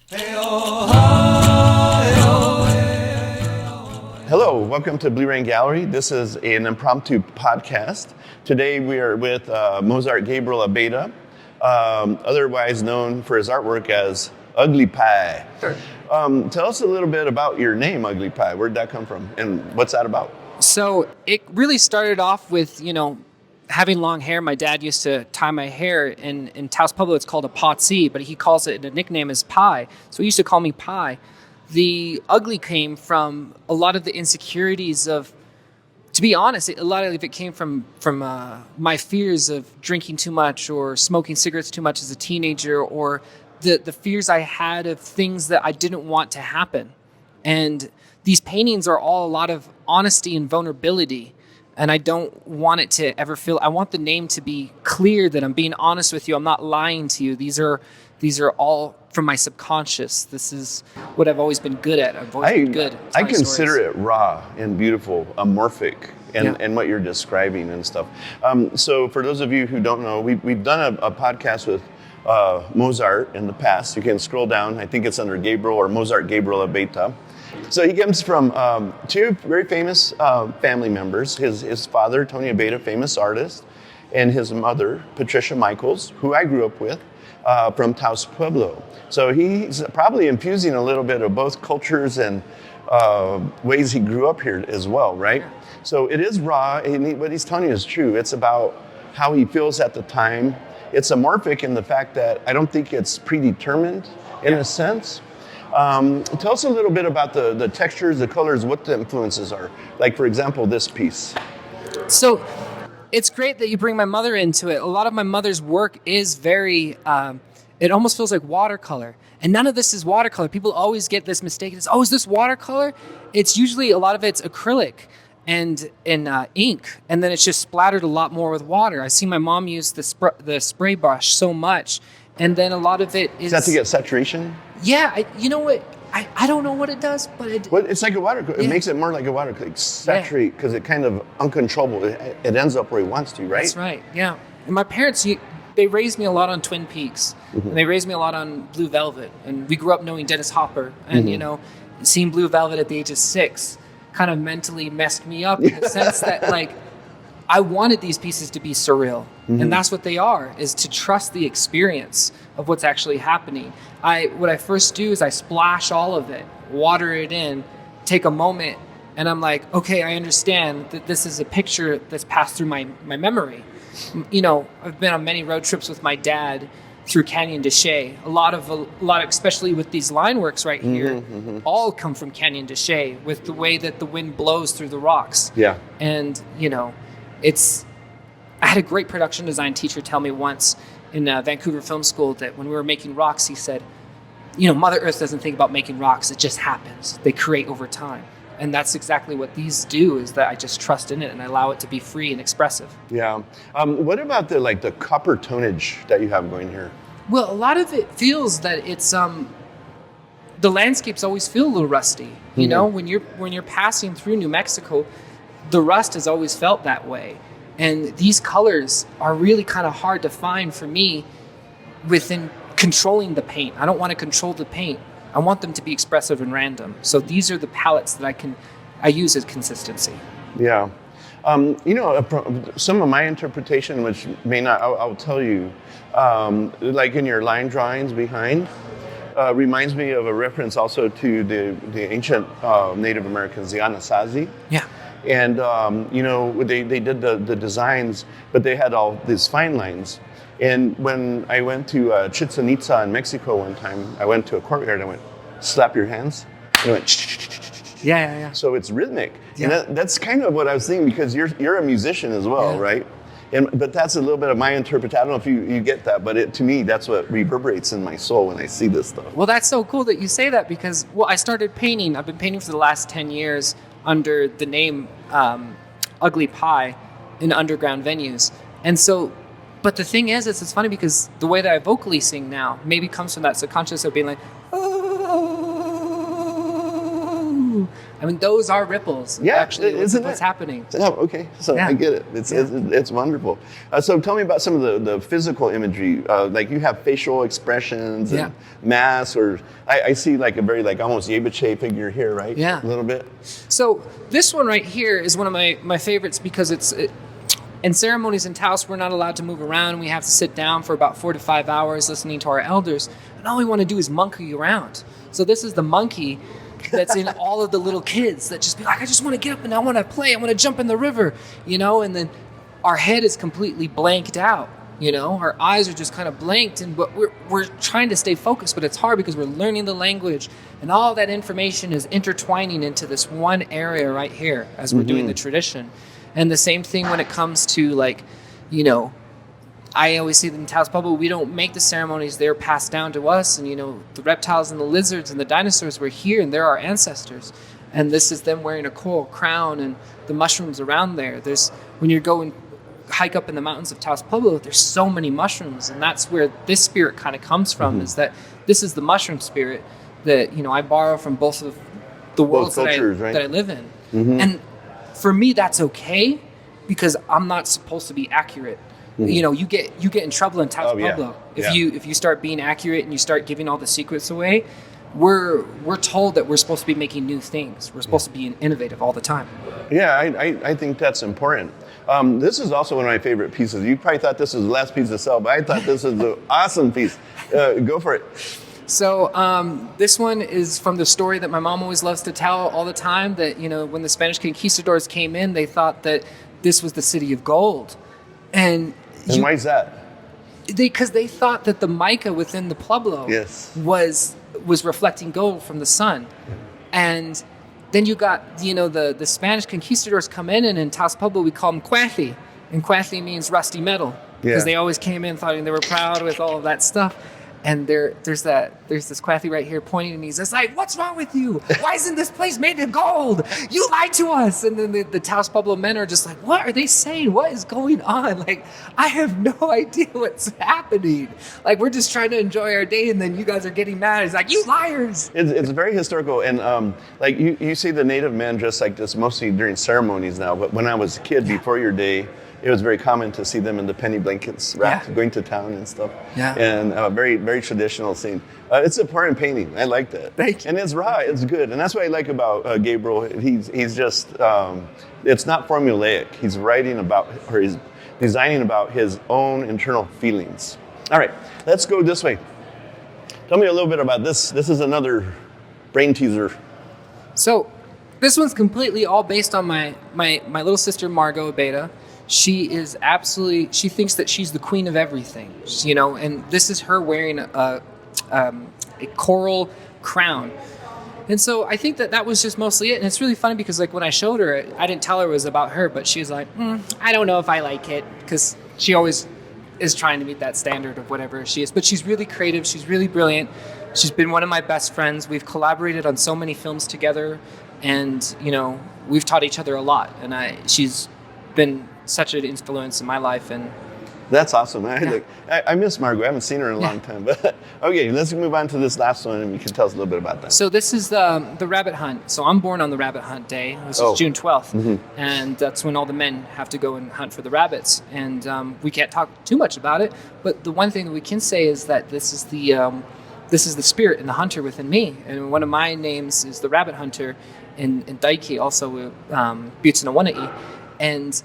Hello, welcome to Blue Rain Gallery. This is an impromptu podcast. Today we are with Mozart Gabriel Abeyta, otherwise known for his artwork as Ugly Pie. Sure. Tell us a little bit about your name, Ugly Pie. Where'd that come from, and what's that about? So it really started off with, having long hair. My dad used to tie my hair. In Taos Pueblo, it's called a potsy, but he calls it, the nickname is Pie. So he used to call me Pie. The ugly came from a lot of the insecurities of, to be honest, a lot of it came from my fears of drinking too much or smoking cigarettes too much as a teenager, or the fears I had of things that I didn't want to happen. And these paintings are all a lot of honesty and vulnerability. And I don't want it to ever feel, I want the name to be clear that I'm being honest with you. I'm not lying to you. These are all from my subconscious. This is what I've always been good at. I've always been good at I telling consider stories. it raw and beautiful, amorphic, and what you're describing and stuff. So for those of you who don't know, we've done a podcast with Mozart in the past. You can scroll down. I think it's under Gabriel or Mozart Gabriel Abeyta. So he comes from two very famous family members. His father, Tony Abeyta, famous artist, and his mother, Patricia Michaels, who I grew up with, from Taos Pueblo. So he's probably infusing a little bit of both cultures and ways he grew up here as well, right? Yeah. So it is raw, and what he's telling you is true. It's about how he feels at the time. It's amorphic in the fact that I don't think it's predetermined in a sense. Tell us a little bit about the textures, the colors, what the influences are. Like, for example, this piece. So it's great that you bring my mother into it. A lot of my mother's work is very, it almost feels like watercolor. And none of this is watercolor. People always get this mistake. It's, is this watercolor? It's usually, a lot of it's acrylic and ink. And then it's just splattered a lot more with water. I see my mom use the spray brush so much. And then a lot of it is... Is that to get saturation? Yeah, you know what? I don't know what it does, but It's like a watercolor. Yeah. It makes it more like a watercolor. Like saturate, because it kind of uncontrollable. It ends up where he wants to, right? That's right, yeah. And my parents, they raised me a lot on Twin Peaks. Mm-hmm. And they raised me a lot on Blue Velvet. And we grew up knowing Dennis Hopper. And, seeing Blue Velvet at the age of 6 kind of mentally messed me up in the sense that, I wanted these pieces to be surreal. Mm-hmm. And that's what they are, is to trust the experience of what's actually happening. What I first do is I splash all of it, water it in, take a moment, and I'm like, okay, I understand that this is a picture that's passed through my memory. I've been on many road trips with my dad through Canyon de Chelly. A lot, especially with these line works right here, all come from Canyon de Chelly with the way that the wind blows through the rocks. Yeah. And, I had a great production design teacher tell me once in Vancouver Film School that when we were making rocks, he said, Mother Earth doesn't think about making rocks. It just happens. They create over time. And that's exactly what these do, is that I just trust in it and I allow it to be free and expressive. Yeah. What about the copper tonage that you have going here? Well, a lot of it feels that it's the landscapes always feel a little rusty. You know, when you're passing through New Mexico, the rust has always felt that way. And these colors are really kind of hard to find for me within controlling the paint. I don't want to control the paint. I want them to be expressive and random. So these are the palettes that I use as consistency. Yeah. Some of my interpretation, which may not, I'll tell you, like in your line drawings behind, reminds me of a reference also to the ancient Native Americans, the Anasazi. Yeah. And, they did the designs, but they had all these fine lines. And when I went to Chichen Itza in Mexico one time, I went to a courtyard and I went, slap your hands. And I went, Yeah. So it's rhythmic. Yeah. And that's kind of what I was thinking, because you're a musician as well, right? But that's a little bit of my interpretation. I don't know if you get that, but to me, that's what reverberates in my soul when I see this stuff. Well, that's so cool that you say that, because, I started painting. I've been painting for the last 10 years under the name Ugly Pie in underground venues. And so, but the thing is, it's funny because the way that I vocally sing now maybe comes from that subconscious of being like, oh, ooh. I mean, those are ripples. Yeah, actually, isn't what's it? happening. Oh, okay. So Yeah. I get it. It's wonderful. So tell me about some of the physical imagery. Like you have facial expressions and masks, or I see like a very like almost Yebiche figure here, right? Yeah. A little bit. So this one right here is one of my favorites because in ceremonies in Taos, we're not allowed to move around. We have to sit down for about 4 to 5 hours listening to our elders. And all we want to do is monkey around. So this is the monkey that's in all of the little kids that just be like, I just want to get up and I want to play. I want to jump in the river, and then our head is completely blanked out. Our eyes are just kind of blanked, and but we're trying to stay focused, but it's hard because we're learning the language, and all that information is intertwining into this one area right here as we're doing the tradition. And the same thing when it comes to I always see that in Taos Pueblo, we don't make the ceremonies; they're passed down to us. And the reptiles and the lizards and the dinosaurs were here, and they're our ancestors. And this is them wearing a coral crown and the mushrooms around there. When you're going hike up in the mountains of Taos Pueblo, there's so many mushrooms, and that's where this spirit kind of comes from. Is that this is the mushroom spirit that I borrow from both of the worlds that I live in. And for me, that's okay because I'm not supposed to be accurate. You get in trouble in Taos Pueblo if you start being accurate and you start giving all the secrets away. We're told that we're supposed to be making new things. We're supposed to be innovative all the time. Yeah, I think that's important. This is also one of my favorite pieces. You probably thought this was the last piece to sell, but I thought this was an awesome piece. Go for it. So this one is from the story that my mom always loves to tell all the time, that when the Spanish conquistadors came in, they thought that this was the city of gold. And why is that? Because they thought that the mica within the pueblo was reflecting gold from the sun. And then you got the Spanish conquistadors come in, and in Taos Pueblo we call them cuatli, and cuatli means rusty metal because they always came in thought they were proud with all of that stuff. And there's this cuatli right here pointing, and he's just like, "What's wrong with you? Why isn't this place made of gold? You lied to us!" And then the Taos Pueblo men are just like, "What are they saying? What is going on? Like, I have no idea what's happening. Like, we're just trying to enjoy our day, and then you guys are getting mad." It's like, "You liars!" It's very historical, and like you see the native men dressed like this mostly during ceremonies now. But when I was a kid, before your day, it was very common to see them in the penny blankets, wrapped, going to town and stuff. Yeah. And very, very traditional scene. It's an important painting. I like that. Thank you. And it's raw. It's good. And that's what I like about Gabriel. He's just, it's not formulaic. He's writing about, or he's designing about his own internal feelings. All right, let's go this way. Tell me a little bit about this. This is another brain teaser. So this one's completely all based on my little sister, Margot Abeyta. She thinks that she's the queen of everything, and this is her wearing a coral crown. And so I think that was just mostly it. And it's really funny because when I showed her, I didn't tell her it was about her, but she was like, I don't know if I like it, because she always is trying to meet that standard of whatever she is. But she's really creative. She's really brilliant. She's been one of my best friends. We've collaborated on so many films together, and, we've taught each other a lot. And she's been such an influence in my life. And that's awesome. I miss Margot. I haven't seen her in a long time. But okay, let's move on to this last one, and you can tell us a little bit about that. So this is the rabbit hunt. So I'm born on the rabbit hunt day. This is June 12th. And that's when all the men have to go and hunt for the rabbits. And we can't talk too much about it, but the one thing that we can say is that this is the spirit and the hunter within me. And one of my names is the rabbit hunter in Daiki, also Butsunawanai. And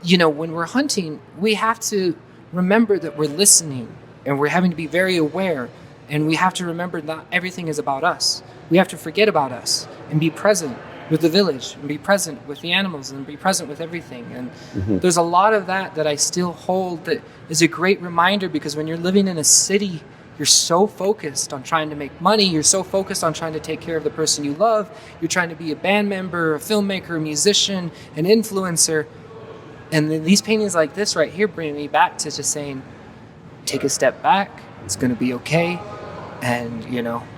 when we're hunting, we have to remember that we're listening, and we're having to be very aware, and we have to remember not everything is about us. We have to forget about us and be present with the village, and be present with the animals, and be present with everything. And there's a lot of that I still hold that is a great reminder, because when you're living in a city, you're so focused on trying to make money. You're so focused on trying to take care of the person you love. You're trying to be a band member, a filmmaker, a musician, an influencer. And then these paintings like this right here bring me back to just saying, take a step back. It's going to be okay. And,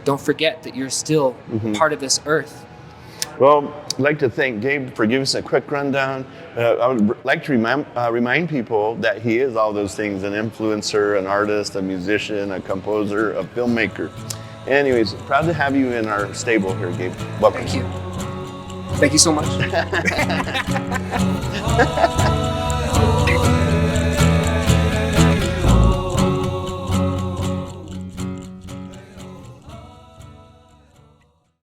don't forget that you're still part of this earth. Well, I'd like to thank Gabe for giving us a quick rundown. I would like to remind people that he is all those things: an influencer, an artist, a musician, a composer, a filmmaker. Anyways, proud to have you in our stable here, Gabe. Welcome. Thank you. Thank you so much.